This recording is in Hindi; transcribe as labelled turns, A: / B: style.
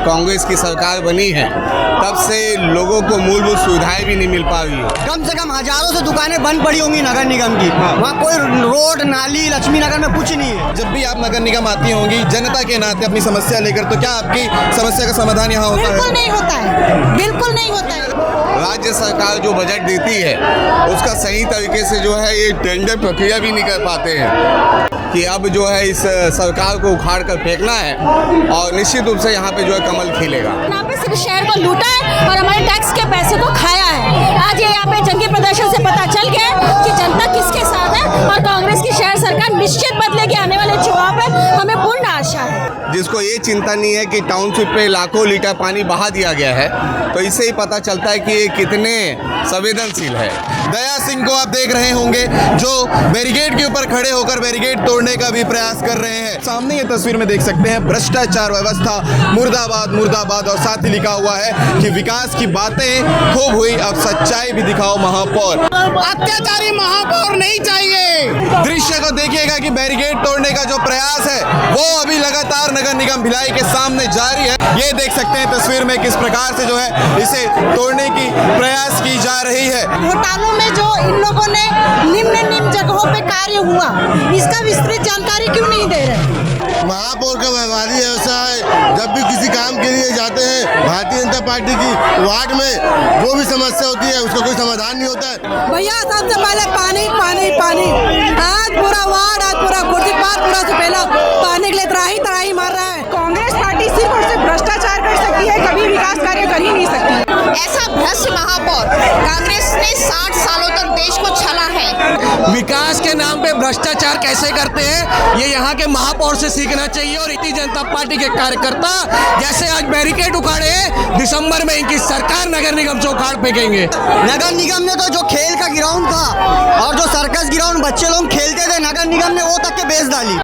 A: कांग्रेस की सरकार बनी है तब से लोगों को मूलभूत सुविधाएं भी नहीं मिल पा रही है।
B: कम से कम हजारों से दुकानें बंद पड़ी होंगी नगर निगम की। वहाँ कोई रोड नाली लक्ष्मी नगर में कुछ नहीं है।
C: जब भी आप नगर निगम आती होंगी जनता के नाते अपनी समस्या लेकर, तो क्या आपकी समस्या का समाधान यहाँ होता है?
D: बिल्कुल नहीं होता है, बिल्कुल नहीं होता है।
A: राज्य सरकार जो बजट देती है उसका सही तरीके से जो है ये टेंडर प्रक्रिया भी नहीं कर पाते हैं कि अब जो है इस सरकार को उखाड़ कर फेंकना है और निश्चित रूप से यहाँ पे जो है कमल खिलेगा।
D: यहाँ पे सिर्फ शहर को लूटा है और हमारे टैक्स के पैसे को खाया है। आज ये यहाँ पे जंगी प्रदर्शन से पता चल गया कि जनता किसके साथ है और कांग्रेस की शहर सरकार निश्चित बदलेगी। आने वाले चुनाव पे हमें पूर्ण आशा है।
A: जिसको ये चिंता नहीं है कि टाउनशिप पे लाखों लीटर पानी बहा दिया गया है, तो इससे ही पता चलता है कि ये कितने संवेदनशील है।
C: दया सिंह को आप देख रहे होंगे जो बैरिकेड के ऊपर खड़े होकर बैरिकेड तोड़ने का भी प्रयास कर रहे हैं। सामने ये तस्वीर में देख सकते हैं भ्रष्टाचार व्यवस्था मुर्दाबाद मुर्दाबाद, और साथ ही लिखा हुआ है कि विकास की बातें खूब हुई, अब सच्चाई भी दिखाओ महापौर।
B: अत्याचारी महापौर नहीं चाहिए।
C: दृश्य को देखिएगा कि बैरिकेड तोड़ने का जो प्रयास है वो अभी लगातार नगर निगम भिलाई के सामने जारी है। ये देख सकते हैं तस्वीर में किस प्रकार से जो है इसे तोड़ने की प्रयास की जा रही है।
D: घोटालों में जो इन लोगों ने निम्न जगहों पे कार्य हुआ, इसका विस्तृत जानकारी क्यों नहीं दे रहे?
E: महापौर का व्यवहारिक व्यवसाय, जब भी किसी काम के लिए जाते हैं भारतीय जनता पार्टी की वार्ड में जो भी समस्या होती है उसका कोई समाधान नहीं होता है।
D: भैया सबसे पहले पानी पानी पानी। आज पूरा वार्ड, आज पूरा खुर्शीपाद, पूरा सुपेला पानी के लिए त्राही मार रहा है। कांग्रेस पार्टी सिर्फ और सिर्फ भ्रष्टाचार कर सकती है, कभी विकास कार्य कर ही नहीं सकती।
F: ऐसा भ्रष्ट महापौर कांग्रेस ने 60 सालों तक देश को छला है।
G: विकास के नाम पे भ्रष्टाचार कैसे करते हैं ये यहाँ के महापौर से सीखना चाहिए। और भारतीय जनता पार्टी के कार्यकर्ता जैसे आज बैरिकेड उखाड़े, दिसंबर में इनकी सरकार नगर निगम से उखाड़ फेंकेंगे।
B: नगर निगम ने तो जो खेल का ग्राउंड था और जो सर्कस ग्राउंड बच्चे लोग खेलते थे, नगर निगम ने वो